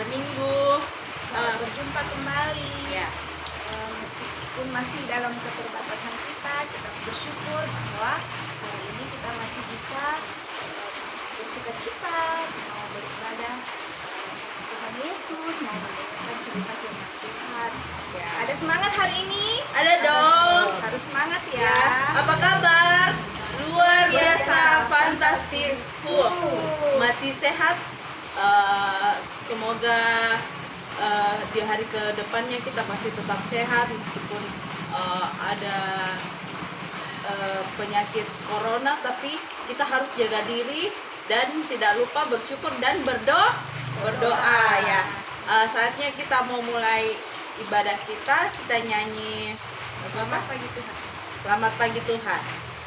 hari Minggu berjumpa kembali. ya. Meskipun masih dalam keterbatasan kita bersyukur bahwa hari ini kita masih bisa bersukacita mau beribadah Tuhan Yesus, mau mendengarkan cerita firman Tuhan. Ya. Ada semangat hari ini? Ada dong. Harus semangat ya. Ya. Apa kabar? Luar biasa, fantastis, masih sehat. Semoga di hari ke depannya kita masih tetap sehat meskipun ada penyakit corona, tapi kita harus jaga diri dan tidak lupa bersyukur dan berdoa ya. Saatnya kita mau mulai ibadah kita nyanyi Selamat pagi Tuhan. Selamat pagi Tuhan.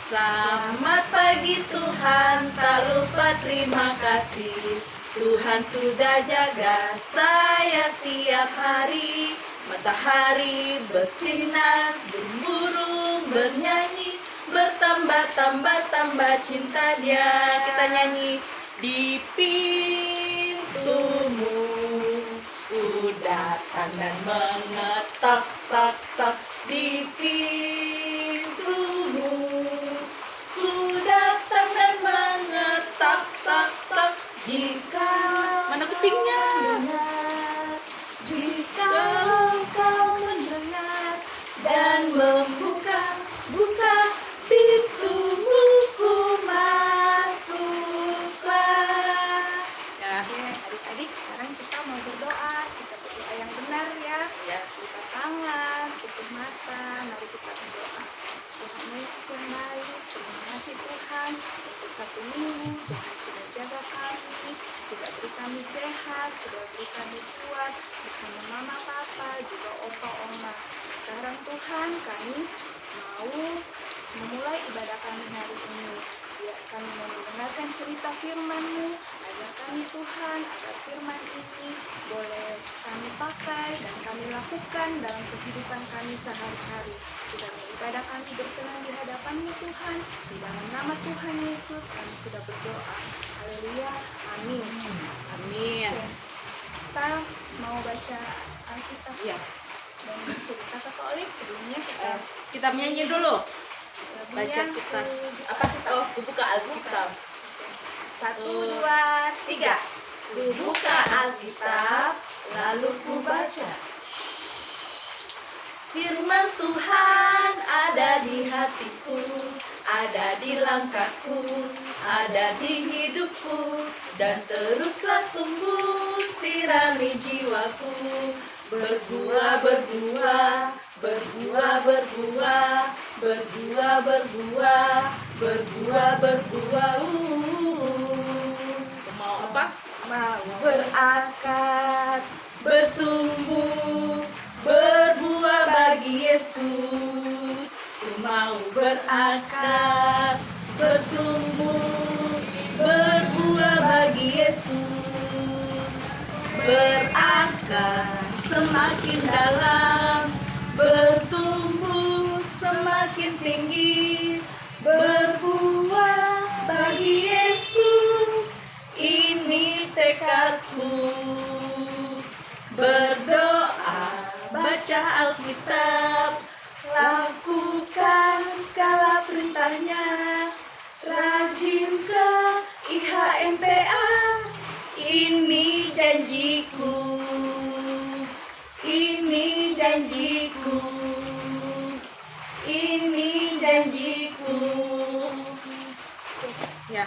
Selamat pagi Tuhan, tak lupa terima kasih. Tuhan sudah jaga saya setiap hari. Matahari bersinar, burung bernyanyi, bertambah-tambah cinta dia. Kita nyanyi. Di pintumu ku datang dan mengetok tok tok. Di pintumu ku datang dan mengetok tok tok. Jika mana kupingnya? Jika kau mendengar dan buka pintumu, ku masuklah. Ya. Oke, adik-adik, sekarang kita mau berdoa seperti doa yang benar ya. Ya. Buka tangan, tutup mata, mari kita berdoa. Tuhan Yesus yang baik, terima kasih Tuhan untuk satu minggu Tuhan sudah jaga kami, sudah beri kami sehat, sudah beri kami kuat bersama mama papa juga opa oma. Sekarang Tuhan kami mau memulai ibadah kami hari ini. Biar kami mau mendengarkan cerita firman-Mu, ajar kami Tuhan, agar firman ini boleh kami pakai dan kami lakukan dalam kehidupan kami sehari-hari. Di dalam ibadah kami berkenan di hadapan-Mu Tuhan, di dalam nama Tuhan Yesus kami sudah berdoa. Haleluya, amin. Amin. Oke, kita mau baca Alkitab Ya. dan cerita Katolik. Sebelumnya Kita menyanyi dulu. Baca yang kita ke- apa? Oh, buka Alkitab. 1, 2, 3. Ku buka Alkitab, lalu ku baca. Firman Tuhan ada di hatiku, ada di langkahku, ada di hidupku, dan teruslah tumbuh sirami jiwaku. Berbuah, berbuah, berbuah, berbuah, berbuah, berbuah, berbuah, berbuah. Mau apa? Mau berakar, Bertumbuh, berbuah bagi Yesus. Ku mau berakar, bertumbuh, berbuah bagi Yesus. Berakar semakin dalam, bertumbuh semakin tinggi, berbuah bagi Yesus. Ini tekadku. Berdoa, baca Alkitab, lakukan segala perintahnya, rajin ke IHMPA. Ini janjiku, ini janjiku, ini janjiku. Ya.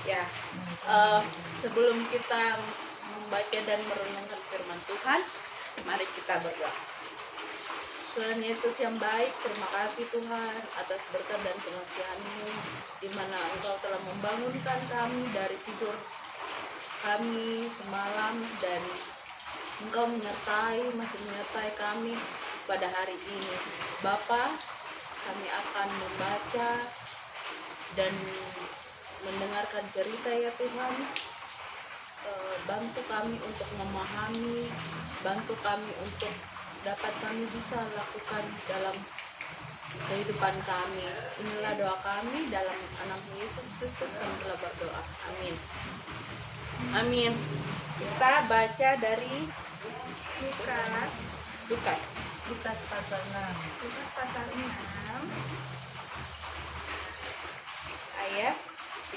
Ya, sebelum kita membaca dan merenungkan firman Tuhan, mari kita berdoa. Tuhan Yesus yang baik, terima kasih Tuhan atas berkat dan pengasihan-Mu, di mana Engkau telah membangunkan kami dari tidur kami semalam, dan Engkau masih menyertai kami pada hari ini. Bapa, kami akan membaca dan mendengarkan cerita ya Tuhan. Bantu kami untuk memahami, bantu kami untuk dapat kami bisa lakukan dalam kehidupan kami. Inilah doa kami dalam nama Yesus Kristus kami telah berdoa. Amin. Amin. Kita baca dari Lukas pasal 6. Lukas pasal 6 ayat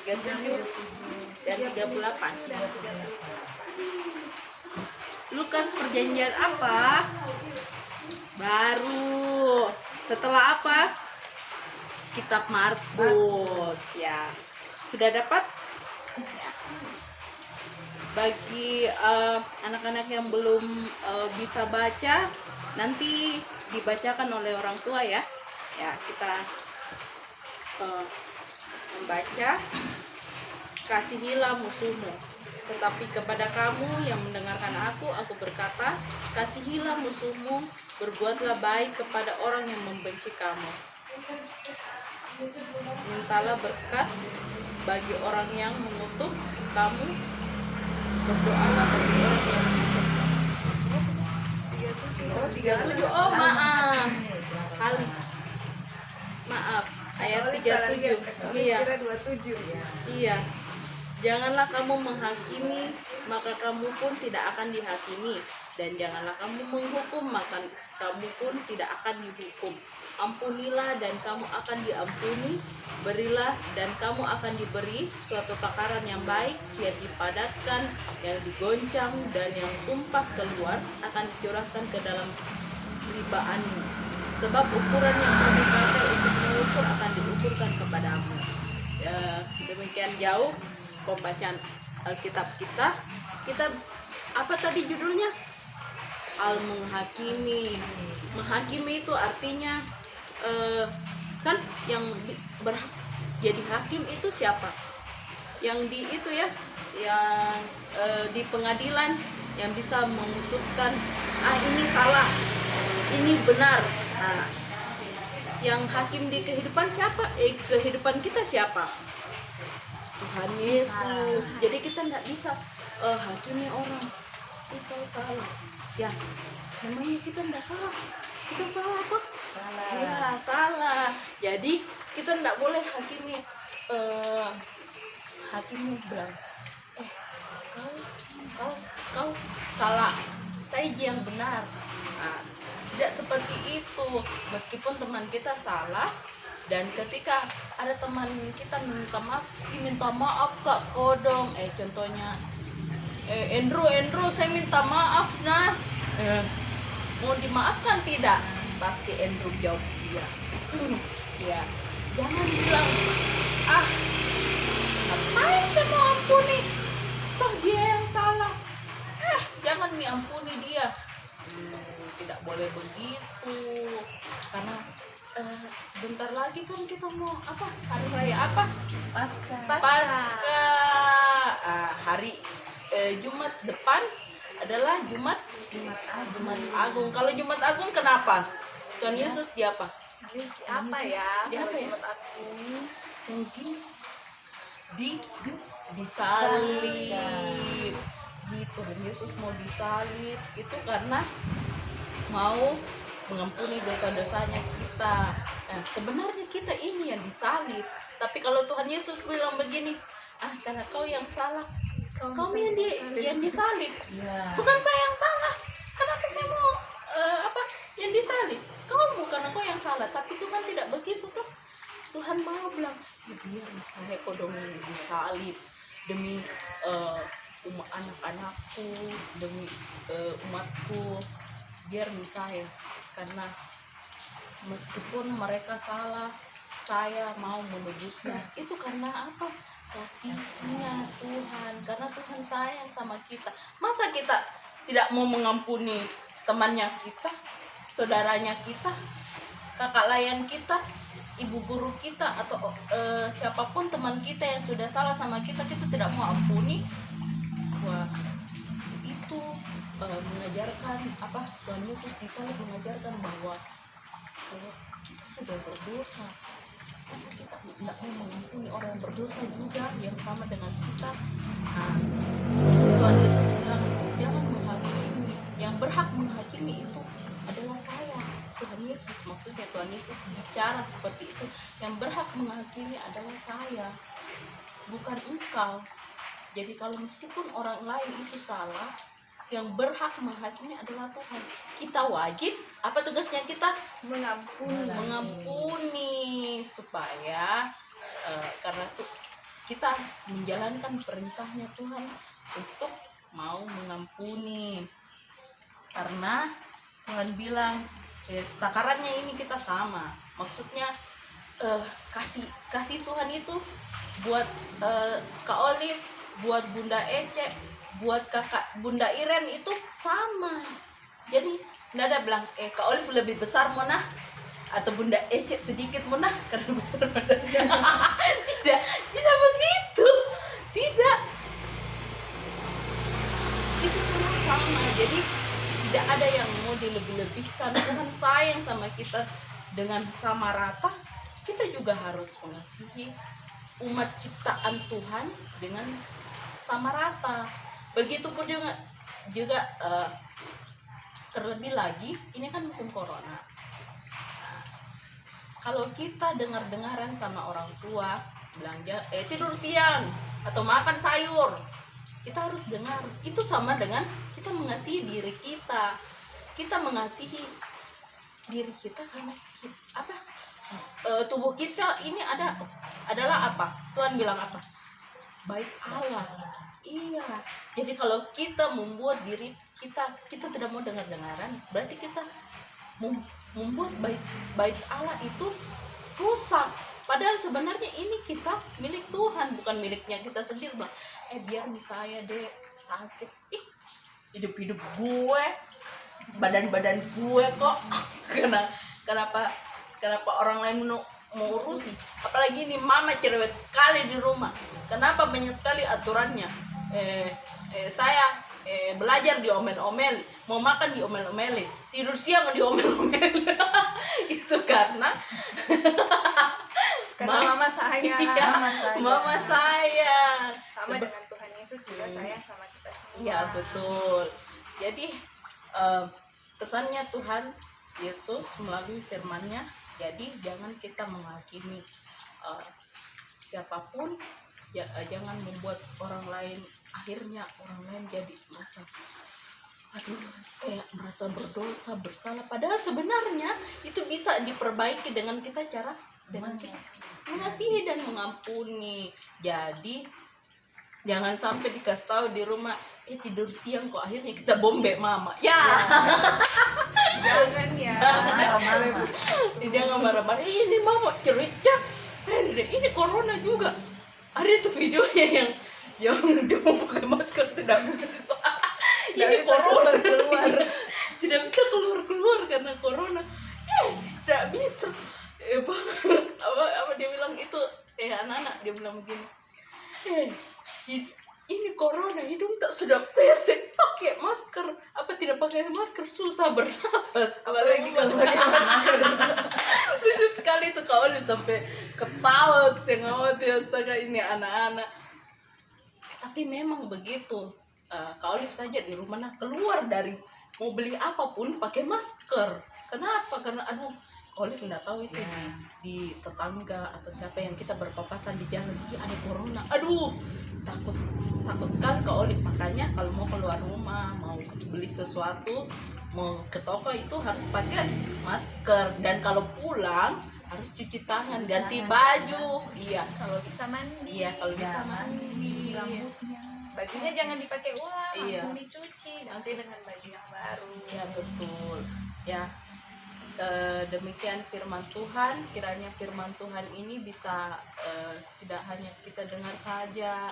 37 dan 38. Lukas perjanjian apa? Baru. Setelah apa? Kitab Markus. Ya. Sudah dapat? Bagi anak-anak yang belum bisa baca, nanti dibacakan oleh orang tua ya. Ya, kita membaca. Kasihilah musuhmu, tetapi kepada kamu yang mendengarkan aku berkata, kasihilah musuhmu, berbuatlah baik kepada orang yang membenci kamu. Mintalah berkat bagi orang yang mengutuk kamu, berdoalah bagi orang yang mengutuk kamu. 37. Oh, maaf. Maaf. Ayat 37. Iya. 27 ya. Iya. Janganlah kamu menghakimi, maka kamu pun tidak akan dihakimi, dan janganlah kamu menghukum, maka kamu pun tidak akan dihukum. Ampunilah dan kamu akan diampuni, berilah dan kamu akan diberi. Suatu takaran yang baik, yang dipadatkan, yang digoncang dan yang tumpah keluar akan dicurahkan ke dalam ribaanmu. Sebab ukuran yang kamu pakai untuk mengukur akan diukurkan kepadamu. Demikian jauh pembacaan Alkitab kita. Kita apa tadi judulnya? Al-Menghakimi. Menghakimi itu artinya kan yang berhak jadi hakim itu siapa? Yang di itu ya, yang di pengadilan yang bisa memutuskan ini salah, ini benar. Nah, yang hakim di kehidupan siapa? Kehidupan kita siapa? Tuhan Yesus. Jadi kita tidak bisa hakimi orang. Itu salah. Ya, namanya kita tidak salah. Kita salah apa? Salah. Ya, salah. Jadi kita tidak boleh hakimi. Hakimi bilang, kau salah. Saya yang benar. Nah, tidak seperti itu. Meskipun teman kita salah, dan ketika ada teman kita minta maaf Kak Kodong, contohnya Andrew saya minta maaf nah, mau dimaafkan tidak? Pasti Andrew jawab iya. Ya, jangan bilang ngapain saya mau ampuni, toh dia yang salah. Jangan diampuni dia. Tidak boleh begitu, karena sebentar lagi kan kita mau apa? Hari raya apa? Paskah. Hari Jumat depan adalah Jumat Agung. Kalau Jumat Agung kenapa? Tuhan Yesus dia apa? Apa ya? Dia apa ya? Jumat Agung. Mungkin disalib. Gitu, dan Yesus mau disalib itu karena mau mengampuni dosa-dosanya kita. Nah, sebenarnya kita ini yang disalib. Tapi kalau Tuhan Yesus bilang begini, karena kau yang salah, kamu yang disalib. Ya. Bukan saya yang salah. Kenapa saya mau yang disalib? Kamu karena kau yang salah. Tapi Tuhan tidak begitu tuh. Tuhan mau bilang, ya biar saya Kodong yang disalib demi anak-anakku, demi umatku, biar saya. Karena meskipun mereka salah, saya mau menebusnya. Itu karena apa? Kasihnya Tuhan. Karena Tuhan sayang sama kita. Masa kita tidak mau mengampuni temannya kita, saudaranya kita, kakak layan kita, ibu guru kita, atau siapapun teman kita yang sudah salah sama kita, kita tidak mau ampuni? Wah, itu mengajarkan apa? Tuhan Yesus di sana mengajarkan bahwa kalau kita sudah berdosa, masa kita tidak mau mengampuni orang yang berdosa juga yang sama dengan kita? Nah, Tuhan Yesus bilang jangan menghakimi. Yang berhak menghakimi itu adalah saya, Tuhan Yesus. Yesus, maksudnya Tuhan Yesus bicara seperti itu, yang berhak menghakimi adalah saya, bukan engkau. Jadi kalau meskipun orang lain itu salah, yang berhak menghakimi adalah Tuhan. Kita wajib, apa tugasnya kita? Mengampuni supaya karena kita menjalankan perintahnya Tuhan untuk mau mengampuni. Karena Tuhan bilang takarannya ini kita sama. Maksudnya kasih Tuhan itu buat Kak Olive, buat Bunda Ece, buat kakak Bunda Iren itu sama. Jadi nggak ada bilang Kak Olive lebih besar Mona atau Bunda Ece sedikit Mona karena besar badannya. tidak begitu, tidak, itu semua sama. Jadi tidak ada yang mau dilebih-lebihkan. Tuhan sayang sama kita dengan sama rata. Kita juga harus mengasihi umat ciptaan Tuhan dengan sama rata. Begitupun juga terlebih lagi ini kan musim corona. Nah, kalau kita dengar-dengaran sama orang tua belanja tidur siang atau makan sayur, kita harus dengar. Itu sama dengan kita mengasihi diri kita. Kita mengasihi diri kita karena apa? Tubuh kita ini adalah apa? Tuhan bilang apa? Baik Allah. Iya. Jadi kalau kita membuat diri kita tidak mau dengar-dengaran, berarti kita membuat bait Allah itu rusak. Padahal sebenarnya ini kita milik Tuhan, bukan miliknya kita sendiri. Bang, biar misalnya deh sakit, hidup gue, badan gue kok, kenapa orang lain mau urusi? Apalagi nih mama cerewet sekali di rumah. Kenapa banyak sekali aturannya? Saya belajar diomel-omel, mau makan diomel-omel, tidur siang diomel-omel. Itu karena mama saya. Iya, mama saya. Sama dengan Tuhan Yesus juga sayang sama kita semua. Iya betul. Jadi pesannya Tuhan Yesus melalui firman-Nya. Jadi jangan kita menghakimi siapapun. Jangan membuat orang lain, akhirnya orang lain jadi merasa merasa berdosa, bersalah. Padahal sebenarnya itu bisa diperbaiki dengan kita dengan kita mengasihi dan mengampuni. Jadi jangan sampai dikasih tahu di rumah tidur siang kok, akhirnya kita bombe mama. Jangan ya. Jangan marah-marah. Ini mama cerita. Ini corona juga. Ada tuh videonya yang dia mau pakai masker tidak bisa. Ini corona keluar. Tidak bisa keluar karena corona. Tidak bisa. Apa dia bilang itu? Anak-anak dia bilang begini. Ini corona, hidung tak sudah pesek, pakai masker. Apa tidak pakai masker susah bernafas. Apalagi kalau pakai masker. Lucu sekali tuh kau sampai ketawa setengah mati. Astaga, ini anak-anak. Tapi memang begitu. Kak Olive saja di rumah keluar dari mau beli apapun pakai masker. Kenapa? Karena Olive nggak tahu itu di tetangga atau siapa yang kita berpapasan di jalan, ada corona. Takut sekali Kak Olive. Makanya kalau mau keluar rumah, mau beli sesuatu, mau ke toko itu harus pakai masker. Dan kalau pulang harus cuci tangan, ganti baju. Iya. Kalau bisa mandi. Iya, kalau bisa mandi. Cuci rambutnya. Bajunya jangan dipakai ulang, Iya. langsung dicuci nanti dengan baju yang baru. Ya betul. Ya. Demikian firman Tuhan. Kiranya firman Tuhan ini bisa tidak hanya kita dengar saja,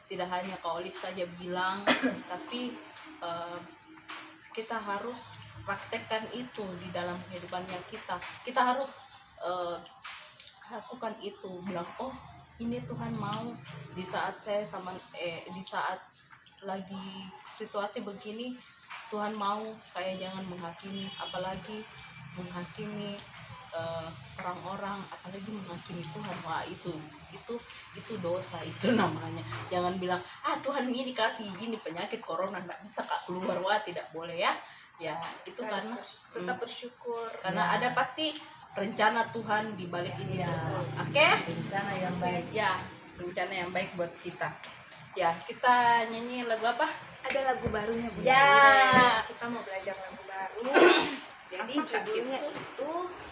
tidak hanya Kak Olive saja bilang, tapi kita harus praktekkan itu di dalam kehidupannya kita. Kita harus lakukan itu, bilang ini Tuhan mau di saat saya di saat lagi situasi begini, Tuhan mau saya jangan menghakimi, apalagi menghakimi orang-orang, apalagi menghakimi Tuhan. Wah, itu dosa, itu namanya. Jangan bilang Tuhan ini kasih gini penyakit corona nggak bisa Kak keluar. Wah, tidak boleh ya. Ya, itu Kita harus karena tetap bersyukur. karena ada pasti rencana Tuhan di balik ini Iya. semua. Oke? Rencana yang baik. Ya, rencana yang baik buat kita. Ya, kita nyanyi lagu apa? Ada lagu barunya Bunda. Ya. Kita mau belajar lagu baru. Jadi judulnya itu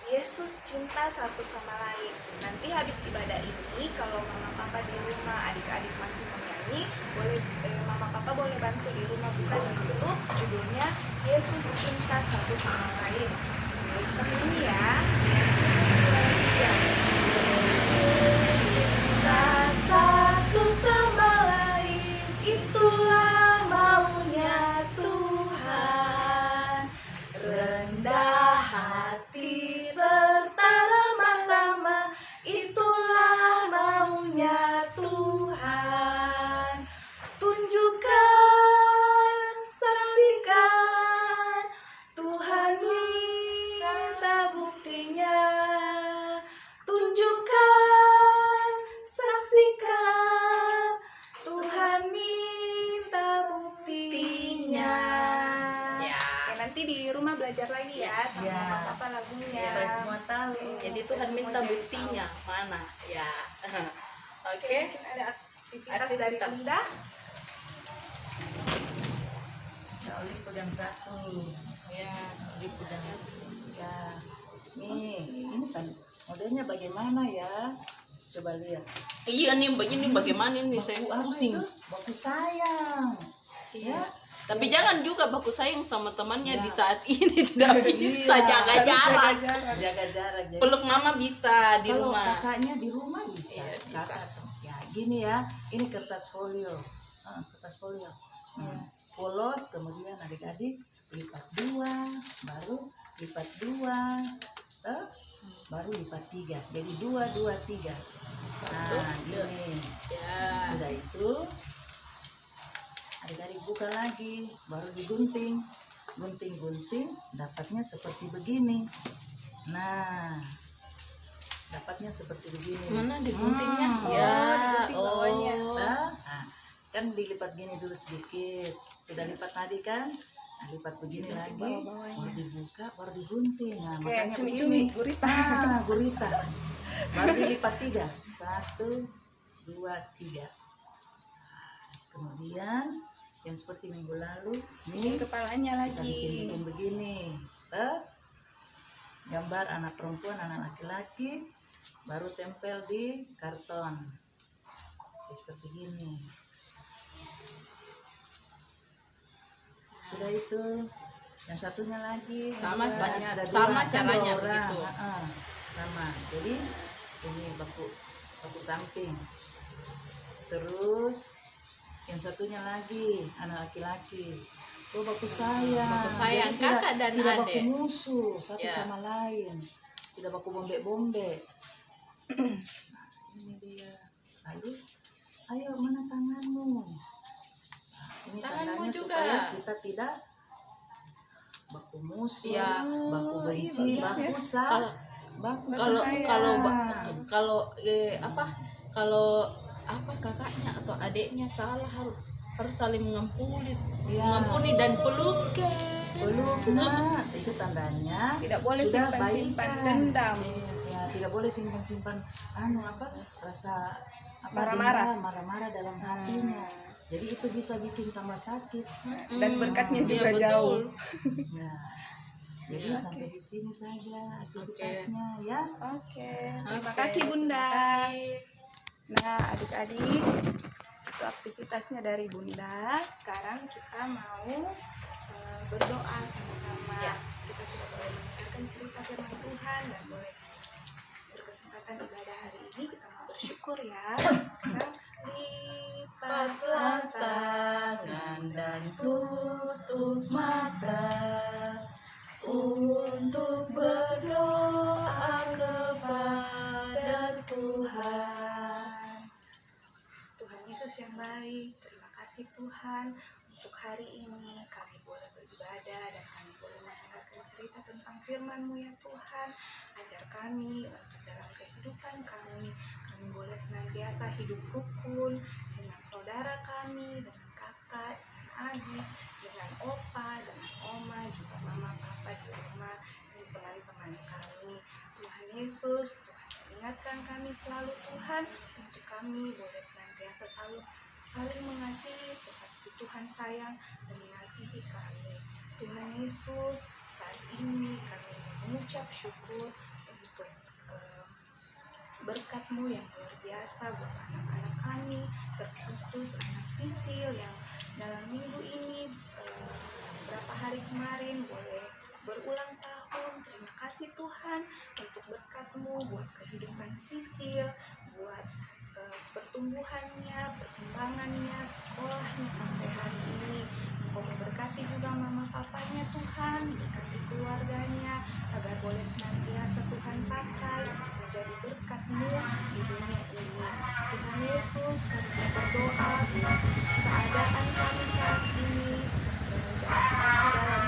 Yesus Cinta Satu Sama Lain. Nanti habis ibadah ini kalau mama papa di rumah, adik-adik masih mau nyanyi, boleh mama papa boleh bantu di rumah buka di YouTube. Judulnya Yesus Cinta Satu Sama Lain. Boleh kita nyanyi ya. Yesus cinta satu sama lain, itulah maunya Tuhan. Rendah hati serta ramah tamah, itulah maunya Tuhan. Tunjukkan, saksikan, Tuhan minta buktinya. Tunjukkan, saksikan, Tuhan minta buktinya. Ya. Ya, nanti di rumah belajar lagi ya sama Ya. mama papa lagunya. Supaya semua tahu. Jadi Tuhan minta buktinya mana? Ya. Oke. Mungkin ada aktivitas dari Aktivitas. Bunda. Kak Oli pegang satu. Ya. Oli pegang ya. Nih, ini kan modelnya bagaimana ya? Coba lihat. Iya nih, ini bagaimana nih saya Baku apa pusing. itu? Baku sayang. Iya. Ya. Tapi jangan juga baku sayang sama temannya Ya. di saat ini tidak bisa Iya, jaga Harus jarak. jaga jarak. Jaga jarak. Jadi Peluk mama bisa di kalau rumah. kakaknya di rumah bisa. Iya, bisa. Ya, gini ya. Ini kertas folio. Kertas folio. Polos, kemudian adik-adik lipat 2, baru lipat 2, baru lipat 3. Jadi 2, 2, 3. Nah, gini. Ya. Sudah itu adik-adik buka lagi, baru digunting. Gunting-gunting, dapatnya seperti begini. Nah, dapatnya seperti begini. Mana diguntingnya? Hmm. Ya. digunting bawahnya. Nah, kan dilipat gini dulu sedikit. Sudah lipat tadi kan? Nah, lipat begini lagi, bawah-bawahnya. baru dibuka, baru digunting. Nah, Kayak makanya cumi-cumi, begini. gurita. Gurita. Baru dilipat 3. 1, 2, 3. Kemudian yang seperti minggu lalu, Bikin nih kepalanya kita lagi. bikin begini. Gambar anak perempuan, anak laki-laki, baru tempel di karton. Seperti gini. Sudah itu, yang satunya lagi. Sama, Ini banyak- ada sama kan caranya 2 orang. begitu. Sama. Jadi ini baku samping. Terus yang satunya lagi anak laki-laki. Oh, baku sayang. Baku sayang, Jadi kakak dan tidak adik. baku musuh satu Ya. sama lain. Tidak baku bombe-bombe. Nah, ini dia. Lalu, ayo mana tanganmu? Nah, ini Tanganmu tandanya juga. supaya kita tidak baku musuh, Ya. baku Oh, benci, iya, bagus baku ya. Kalau baku kalau sayang. kalau kalau kakaknya atau adiknya salah harus saling mengampuni, Ya. mengampuni dan pelukan. Belum, nah, itu tandanya Tidak boleh sudah simpan-simpan baikan. dendam. Ya, tidak boleh simpan-simpan rasa Marah-marah. dendam, marah-marah dalam hatinya. Jadi itu bisa bikin tambah sakit. Dan berkatnya Iya, juga betul. jauh. Ya. Jadi Ya. sampai di sini saja aktivitasnya ya. Oke, terima Oke, kasih Bunda. terima kasih. Nah, adik-adik, itu aktivitasnya dari Bunda. Sekarang kita mau berdoa sama-sama. Ya. Kita sudah boleh mendengarkan cerita firman Tuhan dan boleh berkesempatan ibadah hari ini. Kita mau bersyukur ya. Kita lipatlah Tangan dan tutup mata untuk berdoa kepada Tuhan. Tuhan Yesus yang baik, terima kasih Tuhan untuk hari ini kami boleh beribadah dan kami boleh mendengarkan cerita tentang firman-Mu ya Tuhan. Ajar kami untuk dalam kehidupan kami boleh senantiasa hidup rukun dengan saudara kami, dengan kakak, dengan adik, dengan opa, dengan oma, juga Bapak di rumah dan teman-teman kami. Tuhan Yesus, Tuhan ingatkan kami selalu Tuhan, untuk kami boleh senantiasa selalu saling mengasihi seperti Tuhan sayang dan mengasihi kami. Tuhan Yesus, saat ini kami mengucap syukur untuk berkat-Mu yang luar biasa buat anak-anak kami, terkhusus anak Sisil yang dalam minggu ini beberapa hari kemarin boleh berulang tahun. Terima kasih Tuhan untuk berkat-Mu buat kehidupan Sisil, buat pertumbuhannya, perkembangannya, sekolahnya sampai hari ini. Engkau memberkati juga mama papanya Tuhan, berkati keluarganya, agar boleh senantiasa Tuhan pakai untuk menjadi berkat-Mu di dunia ini. Tuhan Yesus, kami berdoa buat keadaan kami saat ini, masih dalam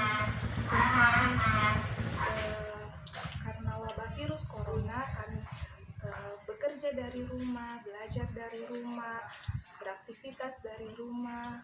kondisi karena wabah virus corona. Kami bekerja dari rumah, belajar dari rumah, beraktivitas dari rumah.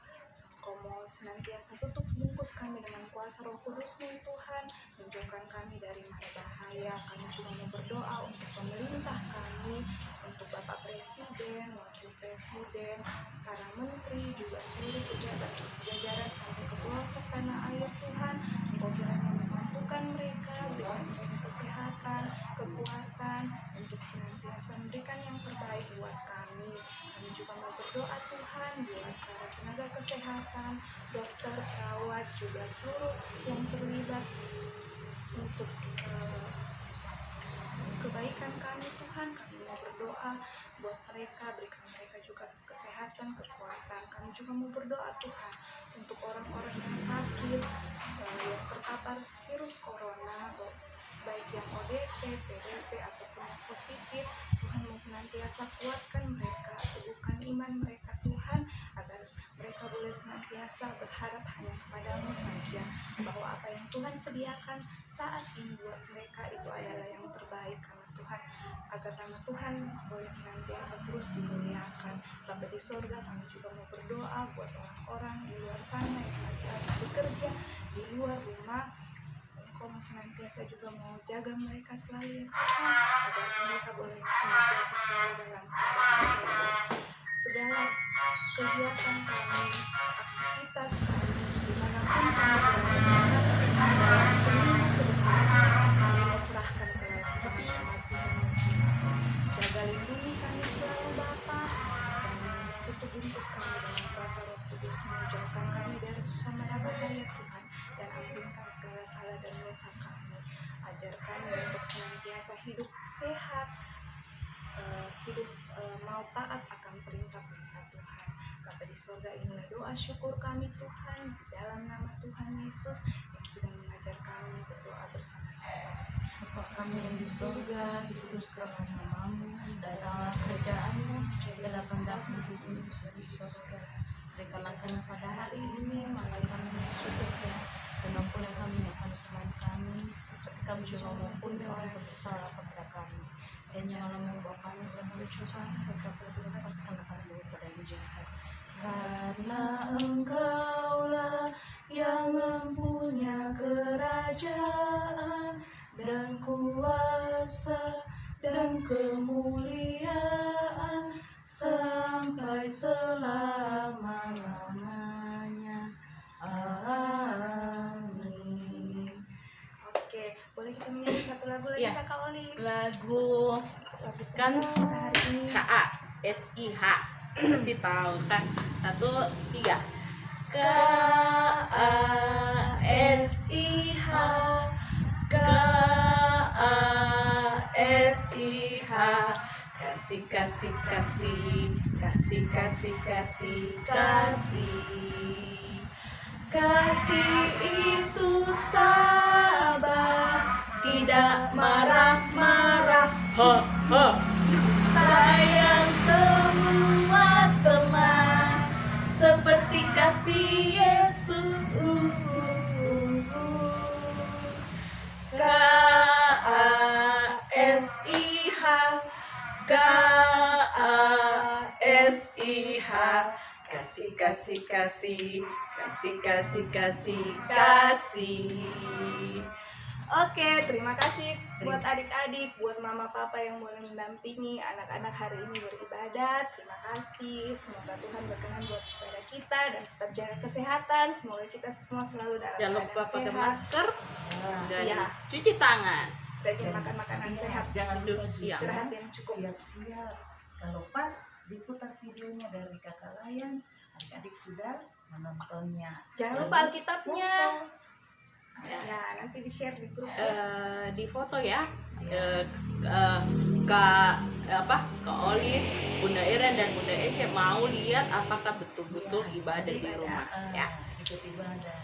Engkau mau senantiasa tutup bungkus kami dengan kuasa Roh Kudus-Mu Tuhan, menjauhkan kami dari mara bahaya. Kami juga mau berdoa untuk pemerintah kami, untuk Bapak Presiden, Wakil Presiden, para menteri, juga seluruh pejabat jajaran sampai ke pelosok tanah air Tuhan. Engkau kiranya memampukan mereka, berikan mereka kesehatan, kekuatan untuk senantiasa memberikan yang terbaik buat kami. Kami juga mau berdoa Tuhan buat para tenaga kesehatan, dokter, perawat, juga seluruh yang terlibat untuk kebaikan kami Tuhan. Kami mau berdoa buat mereka, berikan mereka juga kesehatan, kekuatan. Kami juga mau berdoa Tuhan untuk orang-orang yang sakit, yang terpapar virus corona, baik yang ODP, PDP ataupun yang positif. Tuhan mau senantiasa kuatkan mereka, teguhkan iman mereka Tuhan, agar mereka boleh senantiasa berharap hanya kepada-Mu saja, bahwa apa yang Tuhan sediakan saat ini buat mereka itu adalah yang terbaik. Karena Tuhan, agar nama Tuhan boleh senantiasa terus dimuliakan. Bapa di sorga, kami juga mau berdoa buat orang-orang di luar sana yang masih harus bekerja di luar rumah. Engkau senantiasa juga mau jaga mereka selalu Tuhan, agar mereka boleh senantiasa selalu dalam keadaan sehat. Segala kegiatan kami, aktivitas kami, dimanapun kami berada, seminggu ke depan kami mau serahkan ke dalam Tuhan masing-masing. Jaga lindungi kami selalu Bapa, dan tutup bungkus kami dalam kuasa Roh Kudus-Mu. Jauhkan kami dari susah mara bahaya Tuhan, dan ampunkan segala salah dan dosa kami. Ajar kami untuk senantiasa hidup sehat, hidup mau taat akan perintah-perintah Tuhan. Bapa di surga, inilah doa syukur kami Tuhan, di dalam nama Tuhan Yesus yang sudah mengajar kami berdoa bersama-sama. Bapa kami yang di surga, dikuduskanlah nama-Mu, datanglah kerajaan-Mu, jadilah kehendak-Mu di bumi seperti di surga. Berikanlah kami pada hari ini makan kami yang secukupnya, dan ampuni kami akan kesalahan kami, seperti kami juga mengampuni orang bersalah kepada kami. Dan janganlah membawa kami dalam pencobaan, tetapi lepaskanlah kami daripada yang jahat. Karena Engkaulah yang mempunyai kerajaan dan kuasa dan kemuliaan sampai selama-lamanya. Amin. Oke, boleh kita nyanyi satu lagu lagi Iya. Kakak Oli? Lagu Lagu kan kita hari ini. KASIH pasti tahu kan. 1, 3. KASIH, KASIH, kasih kasih kasih, kasih kasih kasih kasih. Kasih itu sabar, tidak marah-marah. Ha ha. Sayang semua teman, seperti kasih Yesus. KASIH, KASIH, kasih kasih kasih kasih kasih kasih kasih. Oke, terima kasih buat adik-adik, buat mama papa yang boleh mendampingi anak-anak hari ini beribadat. Terima kasih. Semoga Tuhan berkenan buat kepada kita dan tetap jaga kesehatan. Semoga kita semua selalu dalam Jangan lupa keadaan pakai sehat masker dan Iya. cuci tangan. dan makan makanan sehat. Jangan Tidur lupa siang. Istirahat yang cukup. siap-siap. Kalau pas diputar videonya dari Kakak Layan, adik-adik sudah menontonnya. Jangan lupa Lalu Alkitabnya. foto. Ya, nanti di-share di grup. Di foto ya, Kak Olive, Bunda Iren dan Bunda Ece mau lihat apakah betul-betul ibadah di rumah ya. Ikut ibadah.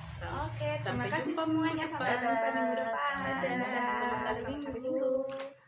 Oke, terima Sampai kasih jumpa semuanya. Sampai minggu jumpa minggu depan. depan. Dadah. Selamat hari Selamat hari Minggu. Minggu.